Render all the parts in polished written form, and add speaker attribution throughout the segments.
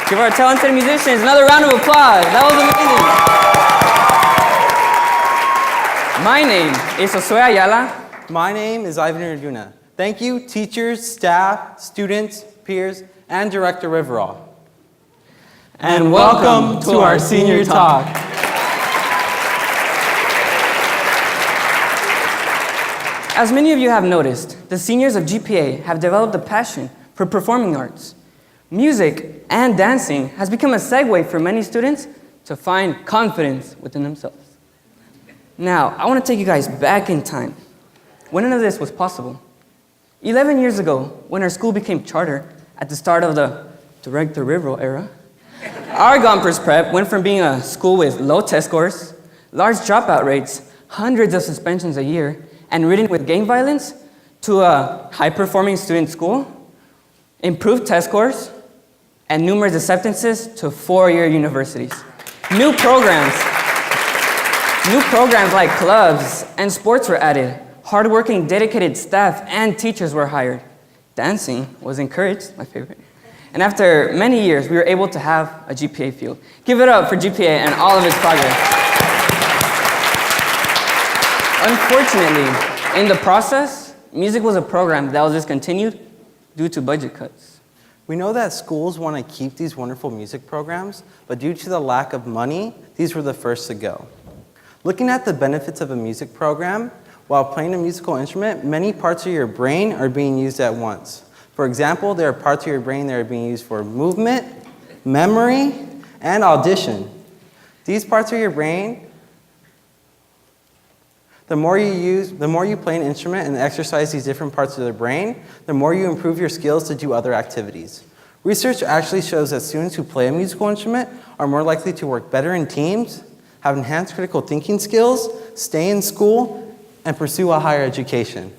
Speaker 1: Give our talented musicians another round of applause. That was amazing. My name is Josue Ayala.
Speaker 2: My name is Ivan Urduna. Thank you, teachers, staff, students, peers, and Director Riverall.
Speaker 3: And welcome to our Senior Talk.
Speaker 1: As many of you have noticed, the seniors of GPA have developed a passion for performing arts. Music and dancing has become a segue for many students to find confidence within themselves. Now, I want to take you guys back in time, when none of this was possible. 11 years ago, when our school became charter at the start of the Director Riverall era, our Gompers Prep went from being a school with low test scores, large dropout rates, hundreds of suspensions a year, and ridden with gang violence, to a high-performing student school, improved test scores, and numerous acceptances to four-year universities. New programs like clubs and sports were added. Hardworking, dedicated staff and teachers were hired. Dancing was encouraged, my favorite. And after many years, we were able to have a GPA field. Give it up for GPA and all of its progress. Unfortunately, in the process, music was a program that was discontinued due to budget cuts.
Speaker 2: We know that schools want to keep these wonderful music programs, but due to the lack of money, these were the first to go. Looking at the benefits of a music program, while playing a musical instrument, many parts of your brain are being used at once. For example, there are parts of your brain that are being used for movement, memory, and audition. These parts of your brain, the more you play an instrument and exercise these different parts of the brain, the more you improve your skills to do other activities. Research actually shows that students who play a musical instrument are more likely to work better in teams, have enhanced critical thinking skills, stay in school, and pursue a higher education.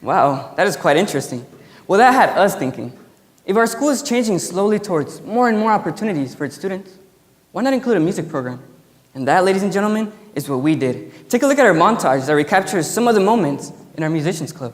Speaker 1: Wow, that is quite interesting. Well, that had us thinking. If our school is changing slowly towards more and more opportunities for its students, why not include a music program? And that, ladies and gentlemen, is what we did. Take a look at our montage that recaptures some of the moments in our musicians club.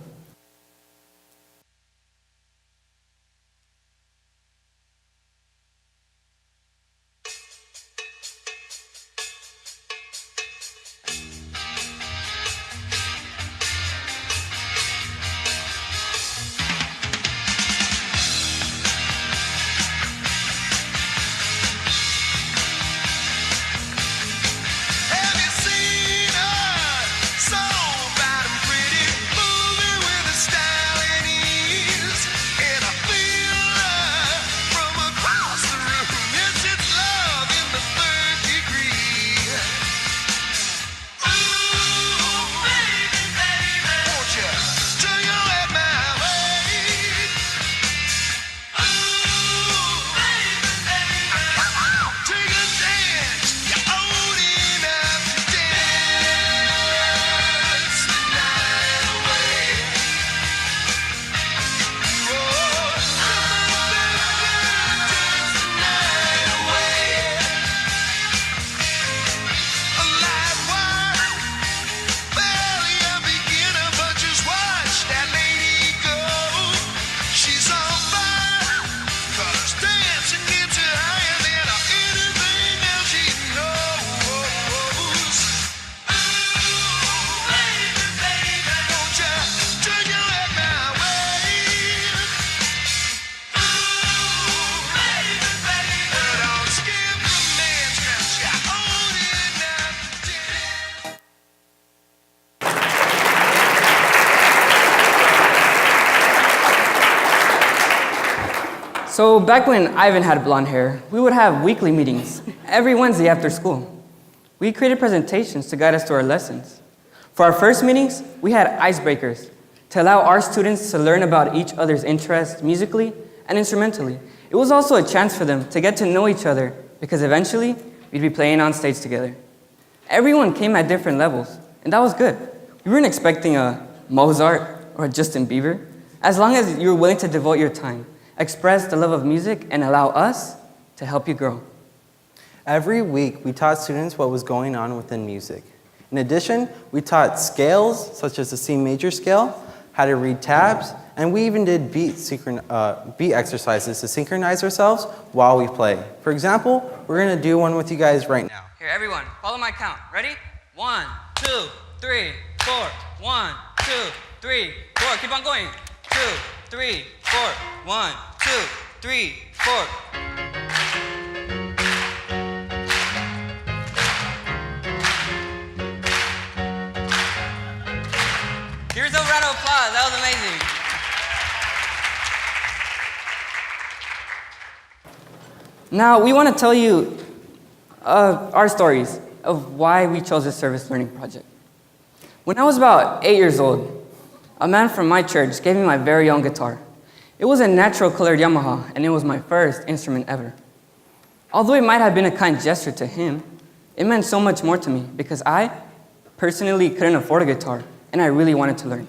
Speaker 4: Have you seen her? So bad and pretty, moving with a style and ease. And I feel her from across the room. Yes, it's love in the third degree. Ooh, baby, baby, won't you turn your head my way? Ooh, baby, baby, come on, take a chance. You're old enough to dance the night away. Oh, dance the night away. A light wire, barely a beginner, but just watch that lady go. She's on fire, 'cause dancing gets her higher than anything else she knows. Ooh, baby, baby, won't you turn your head my way? Ooh, baby, baby, don't skip romance, 'cause you're old enough to dance.
Speaker 1: So back when Ivan had blonde hair, we would have weekly meetings every Wednesday after school. We created presentations to guide us through our lessons. For our first meetings, we had icebreakers to allow our students to learn about each other's interests musically and instrumentally. It was also a chance for them to get to know each other because eventually we'd be playing on stage together. Everyone came at different levels, and that was good. We weren't expecting a Mozart or a Justin Bieber. As long as you were willing to devote your time, express the love of music, and allow us to help you grow.
Speaker 2: Every week, we taught students what was going on within music. In addition, we taught scales, such as the C major scale, how to read tabs, and we even did beat exercises to synchronize ourselves while we play. For example, we're going to do one with you guys right now.
Speaker 1: Here, everyone, follow my count. Ready? 1, 2, 3, 4. 1, 2, 3, 4. Keep on going. 2, 3, 4. 1, 2, 3, 4. Here's a round of applause. That was amazing. Now, we want to tell you our stories of why we chose this service learning project. When I was about 8 years old, a man from my church gave me my very own guitar. It was a natural colored Yamaha, and it was my first instrument ever. Although it might have been a kind gesture to him, it meant so much more to me because I personally couldn't afford a guitar, and I really wanted to learn.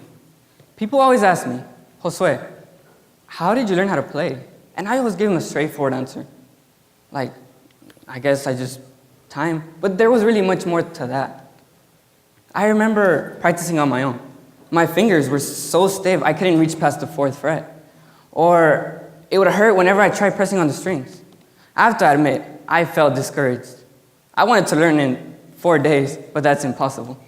Speaker 1: People always ask me, Josue, how did you learn how to play? And I always give them a straightforward answer. Like, I guess I just time. But there was really much more to that. I remember practicing on my own. My fingers were so stiff, I couldn't reach past the 4th fret. Or it would hurt whenever I tried pressing on the strings. I have to admit, I felt discouraged. I wanted to learn in 4 days, but that's impossible.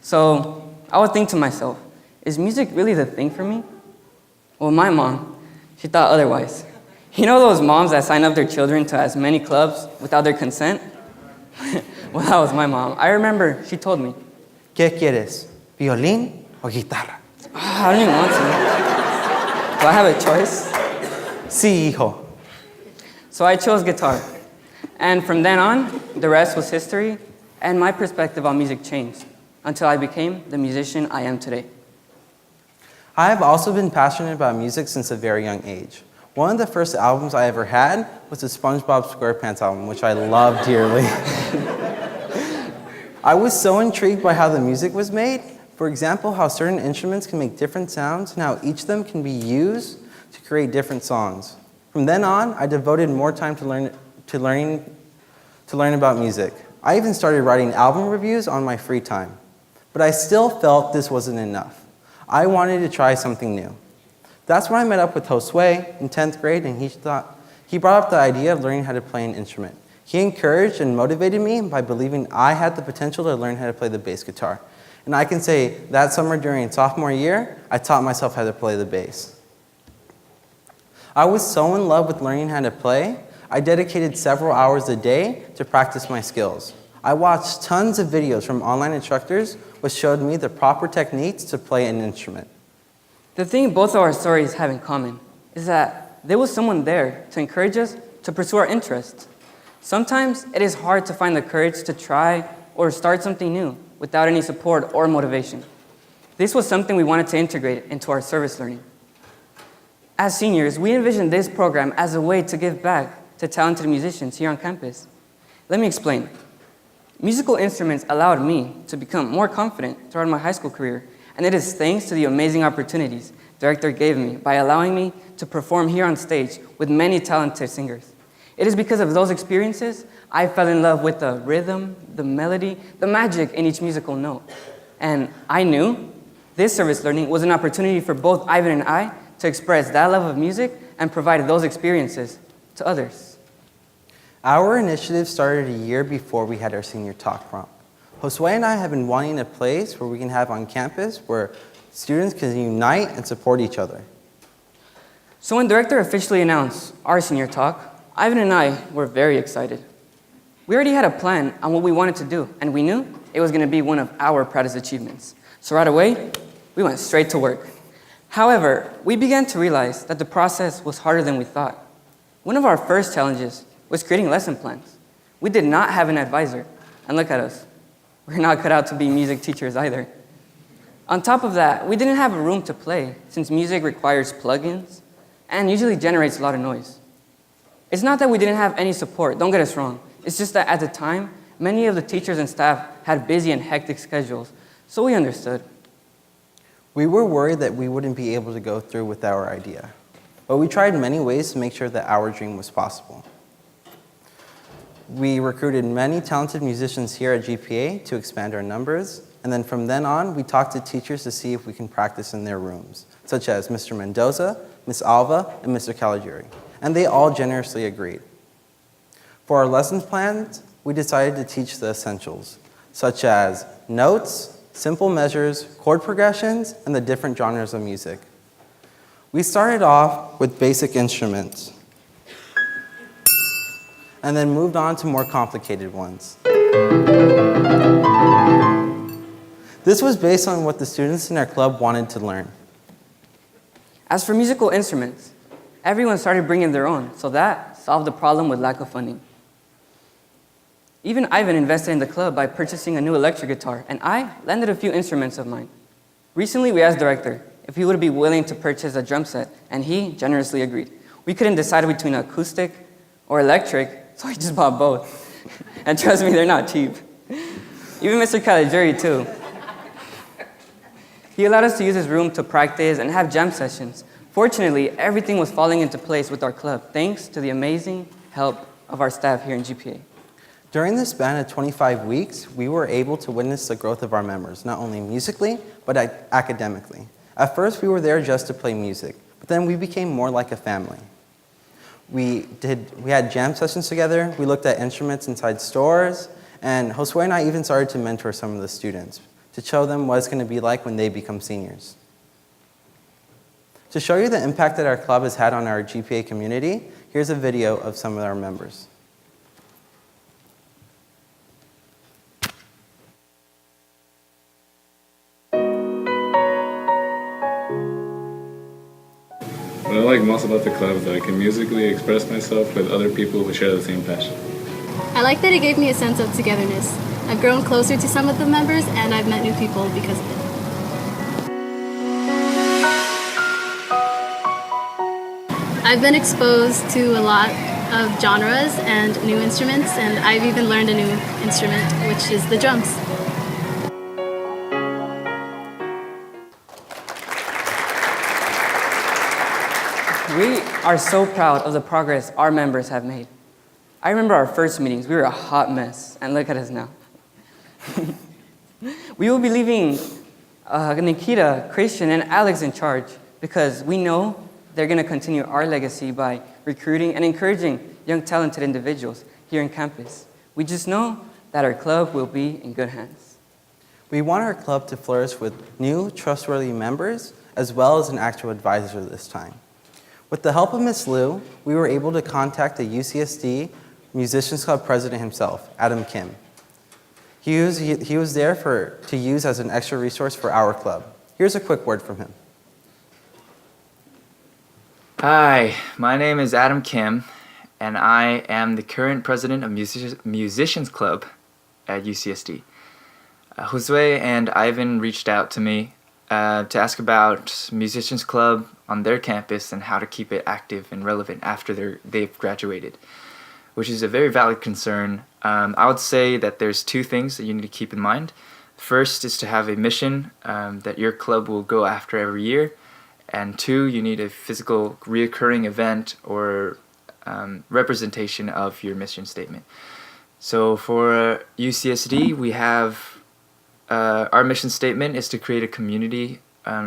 Speaker 1: So I would think to myself, is music really the thing for me? Well, my mom, she thought otherwise. You know those moms that sign up their children to as many clubs without their consent? Well, that was my mom. I remember she told me,
Speaker 2: ¿Qué quieres? ¿Violín o guitarra?
Speaker 1: I don't even want to. Do I have a choice?
Speaker 2: Sí, hijo.
Speaker 1: So I chose guitar. And from then on, the rest was history, and my perspective on music changed until I became the musician I am today.
Speaker 2: I have also been passionate about music since a very young age. One of the first albums I ever had was the SpongeBob SquarePants album, which I love dearly. I was so intrigued by how the music was made. For example, how certain instruments can make different sounds and how each of them can be used to create different songs. From then on, I devoted more time to learn about music. I even started writing album reviews on my free time. But I still felt this wasn't enough. I wanted to try something new. That's when I met up with Josue in 10th grade, and he brought up the idea of learning how to play an instrument. He encouraged and motivated me by believing I had the potential to learn how to play the bass guitar. And I can say that summer during sophomore year, I taught myself how to play the bass. I was so in love with learning how to play, I dedicated several hours a day to practice my skills. I watched tons of videos from online instructors which showed me the proper techniques to play an instrument.
Speaker 1: The thing both of our stories have in common is that there was someone there to encourage us to pursue our interests. Sometimes it is hard to find the courage to try or start something new without any support or motivation. This was something we wanted to integrate into our service learning. As seniors, we envisioned this program as a way to give back to talented musicians here on campus. Let me explain. Musical instruments allowed me to become more confident throughout my high school career, and it is thanks to the amazing opportunities the director gave me by allowing me to perform here on stage with many talented singers. It is because of those experiences I fell in love with the rhythm, the melody, the magic in each musical note. And I knew this service learning was an opportunity for both Ivan and I to express that love of music and provide those experiences to others.
Speaker 2: Our initiative started a year before we had our senior talk prompt. Josue and I have been wanting a place where we can have on campus where students can unite and support each other.
Speaker 1: So when director officially announced our senior talk, Ivan and I were very excited. We already had a plan on what we wanted to do, and we knew it was going to be one of our proudest achievements. So right away, we went straight to work. However, we began to realize that the process was harder than we thought. One of our first challenges was creating lesson plans. We did not have an advisor, and look at us. We're not cut out to be music teachers either. On top of that, we didn't have a room to play, since music requires plugins and usually generates a lot of noise. It's not that we didn't have any support, don't get us wrong. It's just that at the time, many of the teachers and staff had busy and hectic schedules, so we understood.
Speaker 2: We were worried that we wouldn't be able to go through with our idea, but we tried many ways to make sure that our dream was possible. We recruited many talented musicians here at GPA to expand our numbers, and then from then on, we talked to teachers to see if we can practice in their rooms, such as Mr. Mendoza, Ms. Alva, and Mr. Caligiuri, and they all generously agreed. For our lesson plans, we decided to teach the essentials, such as notes, simple measures, chord progressions, and the different genres of music. We started off with basic instruments, and then moved on to more complicated ones. This was based on what the students in our club wanted to learn.
Speaker 1: As for musical instruments, everyone started bringing their own, so that solved the problem with lack of funding. Even Ivan invested in the club by purchasing a new electric guitar, and I lended a few instruments of mine. Recently, we asked director if he would be willing to purchase a drum set, and he generously agreed. We couldn't decide between acoustic or electric, so I just bought both. And trust me, they're not cheap. Even Mr. Caligiuri, too. He allowed us to use his room to practice and have jam sessions. Fortunately, everything was falling into place with our club, thanks to the amazing help of our staff here in GPA.
Speaker 2: During the span of 25 weeks, we were able to witness the growth of our members, not only musically, but academically. At first, we were there just to play music, but then we became more like a family. We had jam sessions together, we looked at instruments inside stores, and Josue and I even started to mentor some of the students to show them what it's going to be like when they become seniors. To show you the impact that our club has had on our GPA community, here's a video of some of our members.
Speaker 5: What I like most about the club is that I can musically express myself with other people who share the same passion.
Speaker 6: I like that it gave me a sense of togetherness. I've grown closer to some of the members, and I've met new people because of it. I've been exposed to a lot of genres and new instruments, and I've even learned a new instrument, which is the drums.
Speaker 1: We are so proud of the progress our members have made. I remember our first meetings. We were a hot mess, and look at us now. We will be leaving Nikita, Christian, and Alex in charge because we know they're going to continue our legacy by recruiting and encouraging young talented individuals here on campus. We just know that our club will be in good hands.
Speaker 2: We want our club to flourish with new, trustworthy members as well as an actual advisor this time. With the help of Ms. Liu, we were able to contact the UCSD Musicians Club president himself, Adam Kim. He was there to use as an extra resource for our club. Here's a quick word from him.
Speaker 7: Hi, my name is Adam Kim, and I am the current president of Musicians Club at UCSD. Josue and Ivan reached out to me to ask about Musicians Club on their campus and how to keep it active and relevant after they've graduated, which is a very valid concern. I would say that there's two things that you need to keep in mind. First is to have a mission that your club will go after every year. And two, you need a physical reoccurring event or representation of your mission statement. So for UCSD, we have our mission statement is to create a community,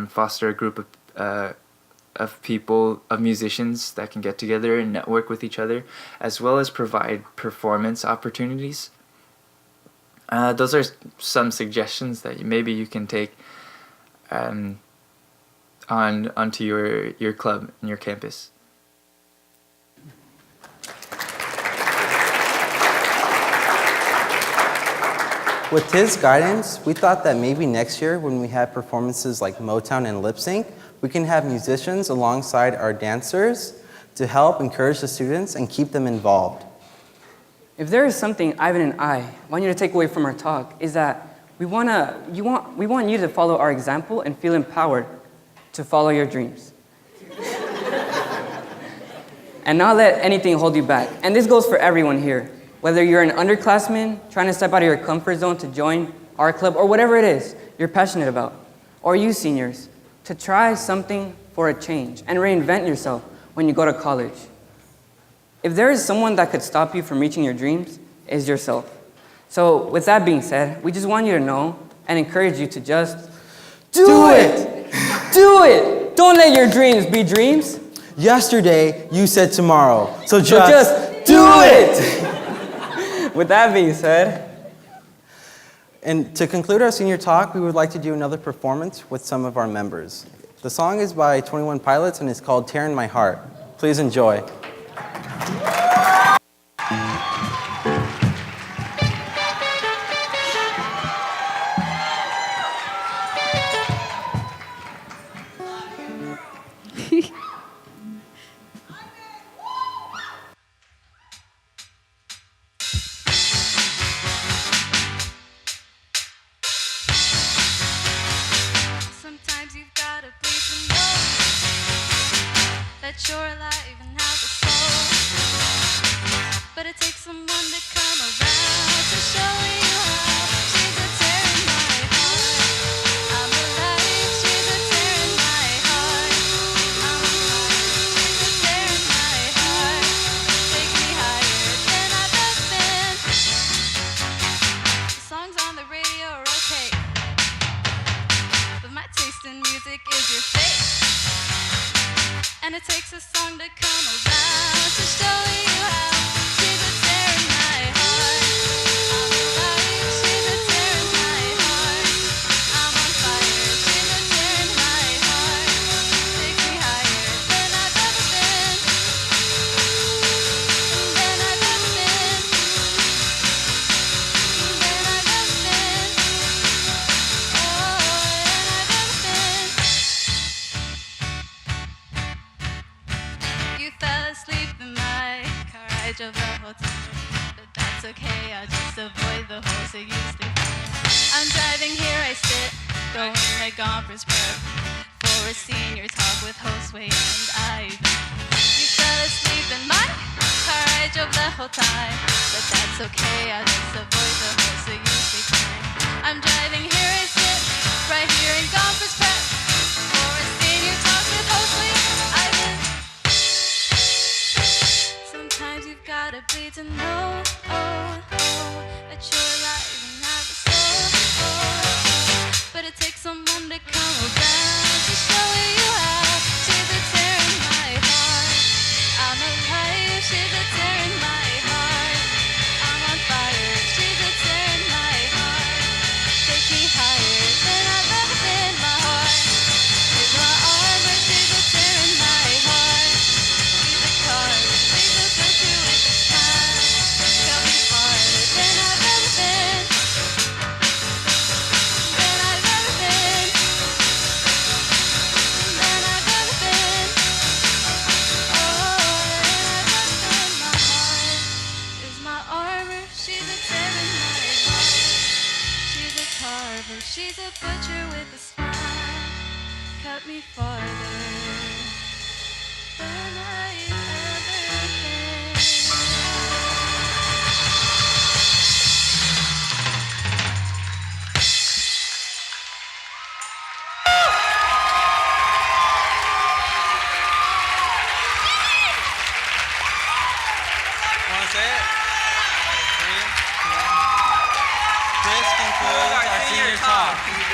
Speaker 7: foster a group of people, of musicians that can get together and network with each other, as well as provide performance opportunities. Those are some suggestions that maybe you can take onto your club and your campus.
Speaker 2: With his guidance, we thought that maybe next year when we have performances like Motown and Lip Sync, we can have musicians alongside our dancers to help encourage the students and keep them involved.
Speaker 1: If there is something Ivan and I want you to take away from our talk, is that we want you to follow our example and feel empowered to follow your dreams. And not let anything hold you back. And this goes for everyone here. Whether you're an underclassman trying to step out of your comfort zone to join our club, or whatever it is you're passionate about, or you seniors, to try something for a change and reinvent yourself when you go to college. If there is someone that could stop you from reaching your dreams, it's yourself. So with that being said, we just want you to know and encourage you to just do it! Do it! Don't let your dreams be dreams.
Speaker 2: Yesterday, you said tomorrow. So
Speaker 1: So just do it! With that being said,
Speaker 2: and to conclude our senior talk, we would like to do another performance with some of our members. The song is by 21 Pilots and it's called Tearing My Heart. Please enjoy.
Speaker 8: Sometimes you've got to bleed to know that you're alive and have a soul. But it takes someone to come around to show you how. She's a tear in my heart. I'm alive. She's a tear in my heart. I'm alive. She's a tear in my heart. Takes me higher than I've ever been. The songs on the radio are okay, but my taste in music is your fate. And it takes a song to come around to show you how. She's a tear in my heart. I'm alive. She's a tear in my heart. I'm on fire. She's a tear in my heart. Takes me higher than I've ever been. Than I've ever been. Than I've ever been. Oh, than I've ever been. You fell asleep in my car. I drove the whole time, but that's okay. I'll just avoid the holes that you sleep in. I'm driving, here I sit, going to conference prep for a senior talk with Josue and I. You fell asleep in my car. I drove the whole time, but that's okay. I'll just avoid the holes that you sleep in. I'm driving, here I sit, right here in conference prep for a senior talk with Josue and I. Sometimes you've gotta bleed to know She's a butcher with a smile, cut me farther than I ever can.
Speaker 2: Want to say it? Three, two. This concludes our senior talk.